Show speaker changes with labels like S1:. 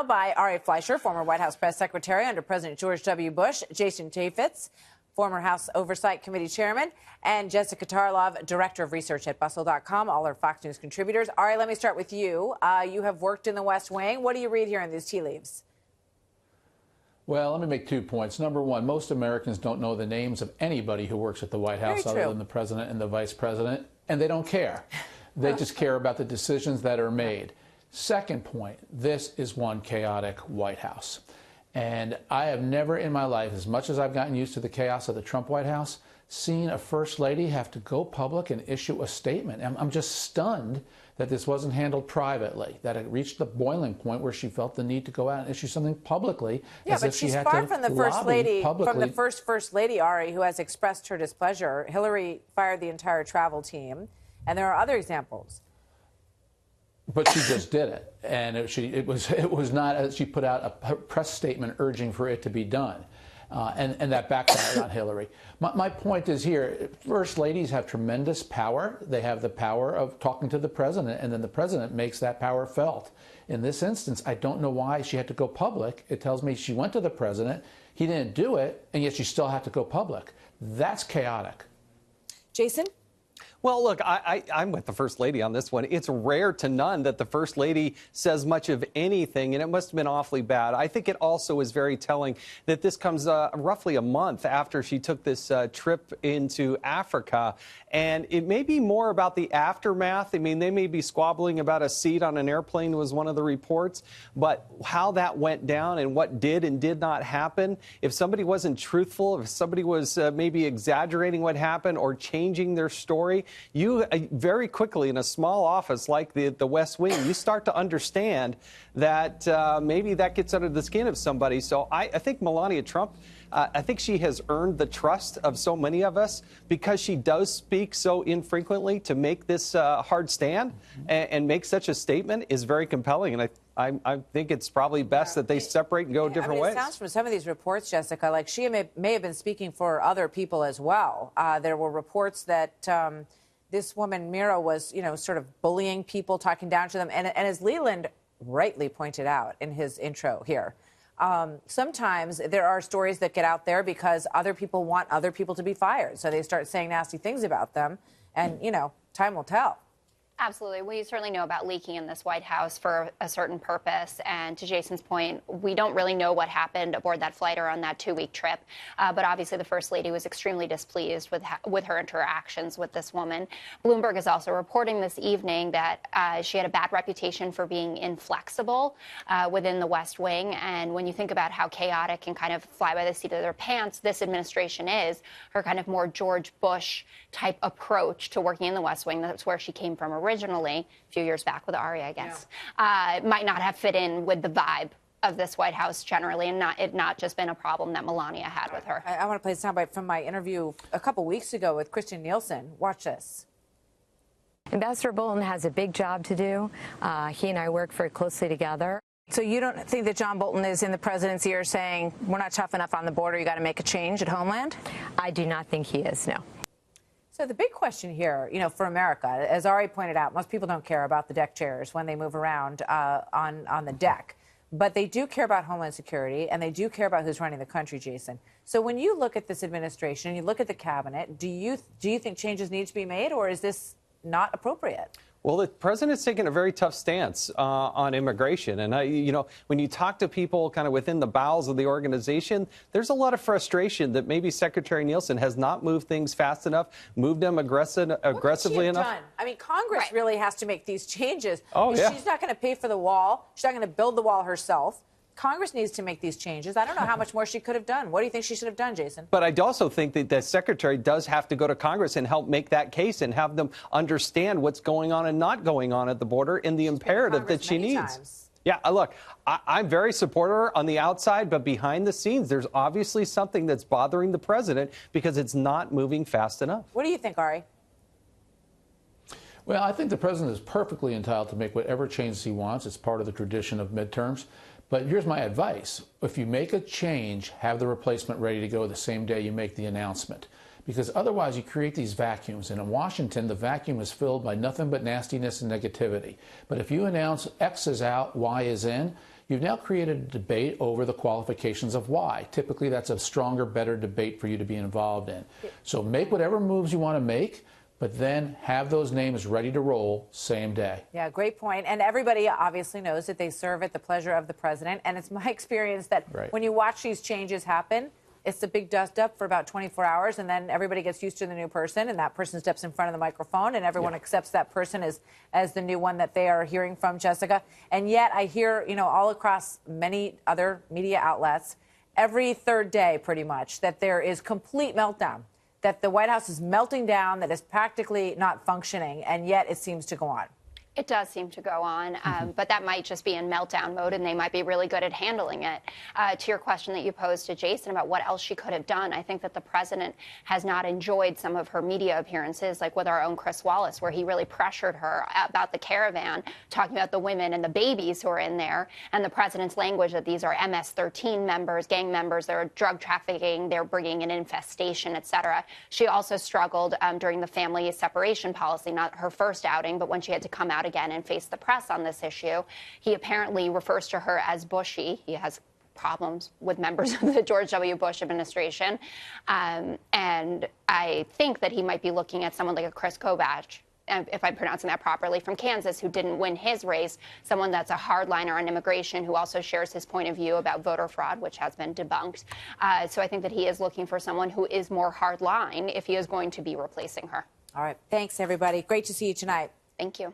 S1: now by Ari Fleischer, former White House press secretary under President George W. Bush, Jason Chaffetz, former House Oversight Committee chairman, and Jessica Tarlov, director of research at Bustle.com, all are Fox News contributors. Ari, let me start with you. You have worked in the West Wing. What do you read here in these tea leaves?
S2: Well, let me make 2 points. Number one, most Americans don't know the names of anybody who works at the White House other than the president and the vice president, and they don't care. They just care about the decisions that are made. Second point, this is one chaotic White House. And I have never in my life, as much as I've gotten used to the chaos of the Trump White House, seen a first lady have to go public and issue a statement. I'm just stunned that this wasn't handled privately, that it reached the boiling point where she felt the need to go out and issue something publicly.
S1: Yeah, but she's far from the first lady, from the first lady, Ari, who has expressed her displeasure. Hillary fired the entire travel team, and there are other examples.
S2: But she just did it, and it was not. She put out a press statement urging for it to be done, and that backfired on Hillary. My point is here: first ladies have tremendous power. They have the power of talking to the president, and then the president makes that power felt. In this instance, I don't know why she had to go public. It tells me she went to the president, he didn't do it, and yet she still had to go public. That's chaotic.
S1: Jason?
S3: Well, look, I'm with the First Lady on this one. It's rare to none that the First Lady says much of anything, and it must have been awfully bad. I think it also is very telling that this comes roughly a month after she took this trip into Africa, and it may be more about the aftermath. I mean, they may be squabbling about a seat on an airplane was one of the reports, but how that went down and what did and did not happen, if somebody wasn't truthful, if somebody was maybe exaggerating what happened or changing their story, you very quickly in a small office like the West Wing, you start to understand that maybe that gets under the skin of somebody. So I think Melania Trump, I think she has earned the trust of so many of us because she does speak so infrequently. To make this hard stand and make such a statement is very compelling. And I think it's probably best that they separate and go different ways.
S1: It sounds from some of these reports, Jessica, like she may have been speaking for other people as well. There were reports that this woman, Mira, was, sort of bullying people, talking down to them. And as Leland rightly pointed out in his intro here, sometimes there are stories that get out there because other people want other people to be fired. So they start saying nasty things about them. And, time will tell.
S4: Absolutely. We certainly know about leaking in this White House for a certain purpose. And to Jason's point, we don't really know what happened aboard that flight or on that 2-week trip. But obviously, the First Lady was extremely displeased with her interactions with this woman. Bloomberg is also reporting this evening that she had a bad reputation for being inflexible within the West Wing. And when you think about how chaotic and kind of fly by the seat of their pants this administration is, her kind of more George Bush type approach to working in the West Wing, that's where she came from originally, a few years back with Ari, I guess, might not have fit in with the vibe of this White House generally, and not just been a problem that Melania had with her.
S1: I want to play a soundbite from my interview a couple weeks ago with Kirstjen Nielsen. Watch this.
S5: Ambassador Bolton has a big job to do. He and I work very closely together.
S6: So you don't think that John Bolton is in the president's ear saying, we're not tough enough on the border, you got to make a change at Homeland?
S5: I do not think he is, no.
S1: So the big question here, for America, as Ari pointed out, most people don't care about the deck chairs when they move around on the deck. But they do care about Homeland Security, and they do care about who's running the country, Jason. So when you look at this administration, you look at the cabinet, do you think changes need to be made, or is this not appropriate?
S3: Well, the president's taken a very tough stance on immigration. And, when you talk to people kind of within the bowels of the organization, there's a lot of frustration that maybe Secretary Nielsen has not moved things fast enough, moved them aggressively enough.
S1: Done? I mean, Congress really has to make these changes.
S3: Oh, yeah.
S1: She's not going to pay for the wall. She's not going to build the wall herself. Congress needs to make these changes. I don't know how much more she could have done. What do you think she should have done, Jason?
S3: But I also think that the secretary does have to go to Congress and help make that case and have them understand what's going on and not going on at the border and the imperative that she needs. Yeah, look, I'm very supportive on the outside, but behind the scenes, there's obviously something that's bothering the president because it's not moving fast enough.
S1: What do you think, Ari?
S2: Well, I think the president is perfectly entitled to make whatever changes he wants. It's part of the tradition of midterms. But here's my advice. If you make a change, have the replacement ready to go the same day you make the announcement. Because otherwise you create these vacuums. And in Washington, the vacuum is filled by nothing but nastiness and negativity. But if you announce X is out, Y is in, you've now created a debate over the qualifications of why. Typically, that's a stronger, better debate for you to be involved in. So make whatever moves you want to make, but then have those names ready to roll same day.
S1: Yeah, great point. And everybody obviously knows that they serve at the pleasure of the president. And it's my experience that when you watch these changes happen, it's a big dust up for about 24 hours, and then everybody gets used to the new person, and that person steps in front of the microphone, and everyone accepts that person as the new one that they are hearing from, Jessica. And yet I hear, all across many other media outlets, every third day pretty much, that there is complete meltdown, that the White House is melting down, that is practically not functioning, and yet it seems to go on.
S4: It does seem to go on, but that might just be in meltdown mode, and they might be really good at handling it. To your question that you posed to Jason about what else she could have done, I think that the president has not enjoyed some of her media appearances, like with our own Chris Wallace, where he really pressured her about the caravan, talking about the women and the babies who are in there, and the president's language that these are MS-13 members, gang members, they're drug trafficking, they're bringing an infestation, et cetera. She also struggled during the family separation policy, not her first outing, but when she had to come out again and face the press on this issue. He apparently refers to her as Bushy. He has problems with members of the George W. Bush administration. And I think that he might be looking at someone like a Chris Kobach, if I'm pronouncing that properly, from Kansas, who didn't win his race, someone that's a hardliner on immigration who also shares his point of view about voter fraud, which has been debunked. So I think that he is looking for someone who is more hardline if he is going to be replacing her.
S1: All right. Thanks, everybody. Great to see you tonight.
S4: Thank you.